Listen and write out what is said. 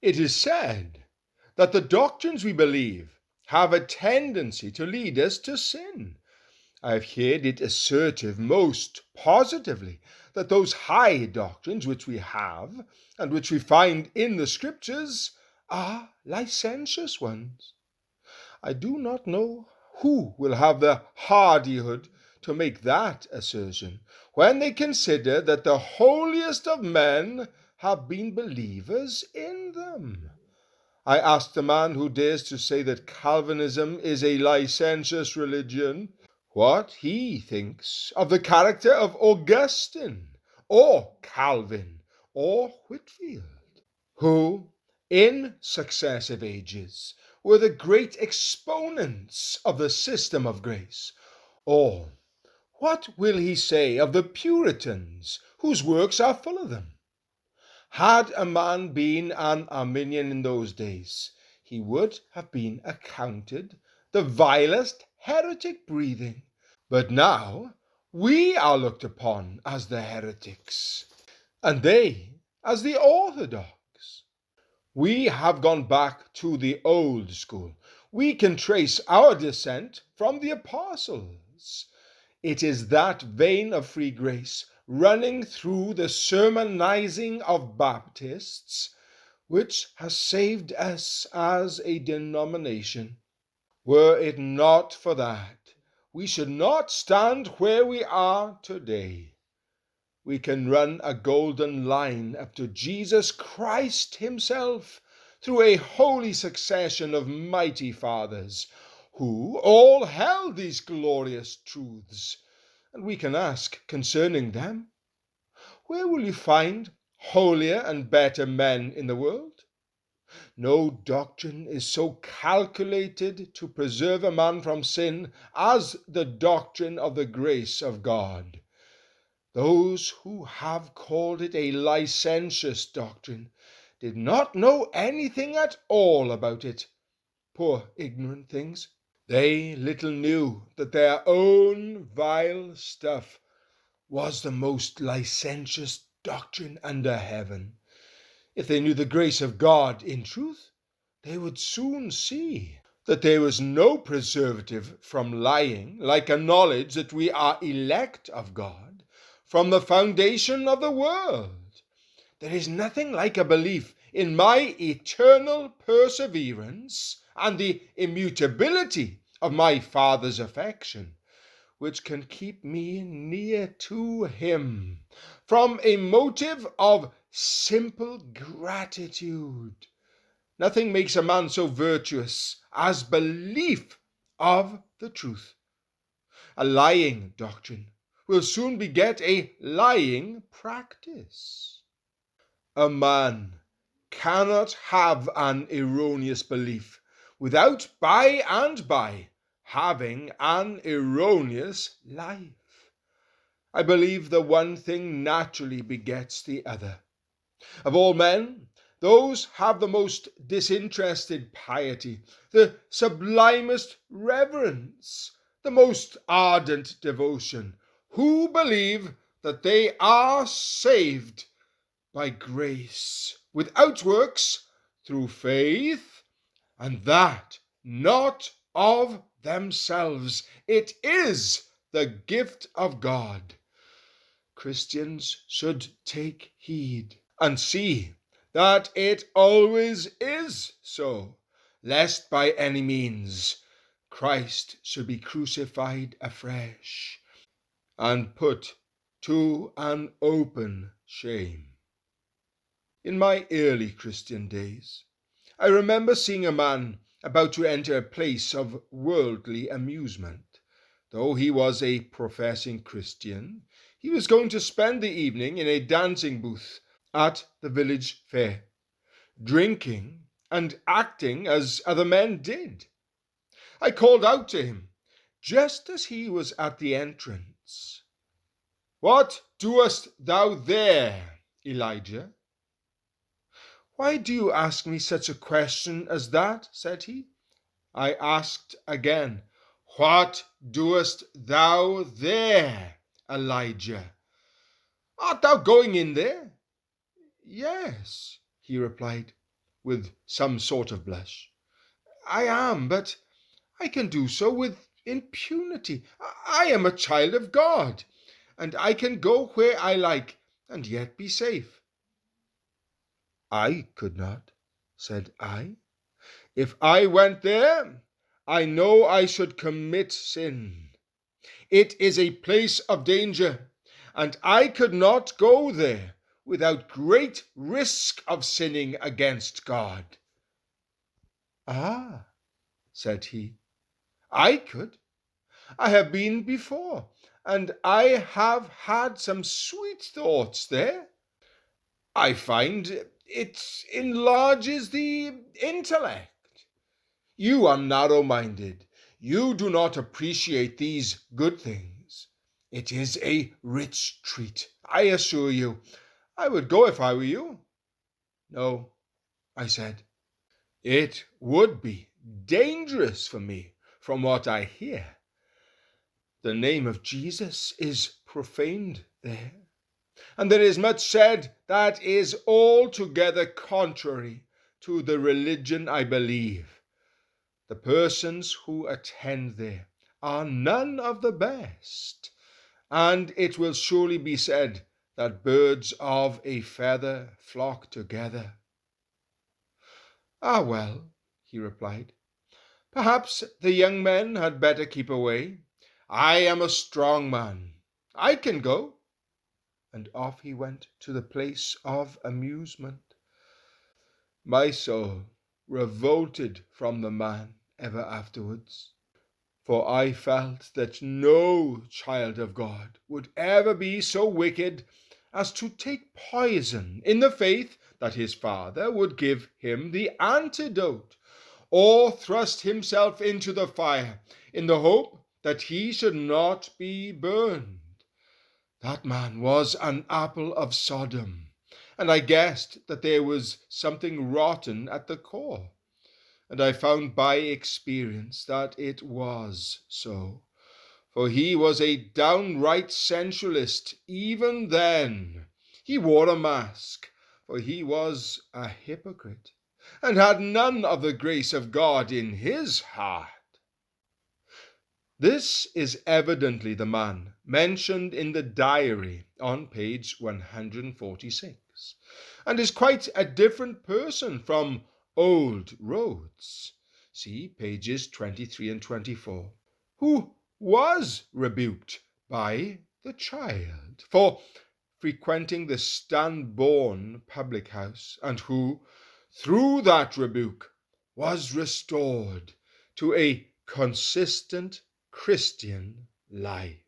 It is said that the doctrines we believe have a tendency to lead us to sin. I have heard it asserted most positively that those high doctrines which we have and which we find in the Scriptures are licentious ones. I do not know who will have the hardihood to make that assertion when they consider that the holiest of men have been believers in them. I ask the man who dares to say that Calvinism is a licentious religion what he thinks of the character of Augustine, or Calvin, or Whitfield, who, in successive ages, were the great exponents of the system of grace. Or what will he say of the Puritans, whose works are full of them? Had a man been an Arminian in those days, he would have been accounted the vilest heretic breathing. But now we are looked upon as the heretics, and they as the orthodox. We have gone back to the old school. We can trace our descent from the apostles. It is that vein of free grace running through the sermonizing of Baptists which has saved us as a denomination. Were it not for that, we should not stand where we are today. We can run a golden line up to Jesus Christ himself through a holy succession of mighty fathers who all held these glorious truths, and we can ask concerning them, where will you find holier and better men in the world? No doctrine is so calculated to preserve a man from sin as the doctrine of the grace of God. Those who have called it a licentious doctrine did not know anything at all about it. Poor ignorant things! They little knew that their own vile stuff was the most licentious doctrine under heaven. If they knew the grace of God in truth, they would soon see that there was no preservative from lying like a knowledge that we are elect of God from the foundation of the world. There is nothing like a belief in my eternal perseverance and the immutability of my Father's affection, which can keep me near to him from a motive of simple gratitude. Nothing makes a man so virtuous as belief of the truth. A lying doctrine will soon beget a lying practice. A man cannot have an erroneous belief without by and by having an erroneous life. I believe the one thing naturally begets the other. Of all men, those have the most disinterested piety, the sublimest reverence, the most ardent devotion, who believe that they are saved by grace, without works, through faith, and that not of themselves. It is the gift of God. Christians should take heed and see that it always is so, lest by any means Christ should be crucified afresh and put to an open shame. In my early Christian days, I remember seeing a man about to enter a place of worldly amusement. Though he was a professing Christian, he was going to spend the evening in a dancing booth at the village fair, drinking and acting as other men did. I called out to him, just as he was at the entrance, "What doest thou there, Elijah?" "Why do you ask me such a question as that?" said he. I asked again, "What doest thou there, Elijah? Art thou going in there?" "Yes," he replied. with some sort of blush. "I am, but I can do so with impunity. I am a child of God, and I can go where I like and yet be safe." "I could not," said I. "If I went there, I know I should commit sin. It is a place of danger, and I could not go there without great risk of sinning against God." "Ah," said he, "I could. I have been before, and I have had some sweet thoughts there. I find it enlarges the intellect. You are narrow-minded. You do not appreciate these good things. It is a rich treat, I assure you. I would go if I were you." "No," I said. "It would be dangerous for me, from what I hear. The name of Jesus is profaned there, and there is much said that is altogether contrary to the religion I believe. The persons who attend there are none of the best, and it will surely be said that birds of a feather flock together." "Ah, well," he replied, "perhaps the young men had better keep away. I am a strong man. I can go." And off he went to the place of amusement. My soul revolted from the man ever afterwards, for I felt that no child of God would ever be so wicked as to take poison in the faith that his father would give him the antidote, or thrust himself into the fire in the hope that he should not be burned. That man was an apple of Sodom, and I guessed that there was something rotten at the core. And I found by experience that it was so, for he was a downright sensualist even then. He wore a mask, for he was a hypocrite, and had none of the grace of God in his heart. This is evidently the man mentioned in the diary on page 146, and is quite a different person from Old Rhodes. See pages 23 and 24, who was rebuked by the child for frequenting the Stanbourne public house, and who, through that rebuke, was restored to a consistent Christian life.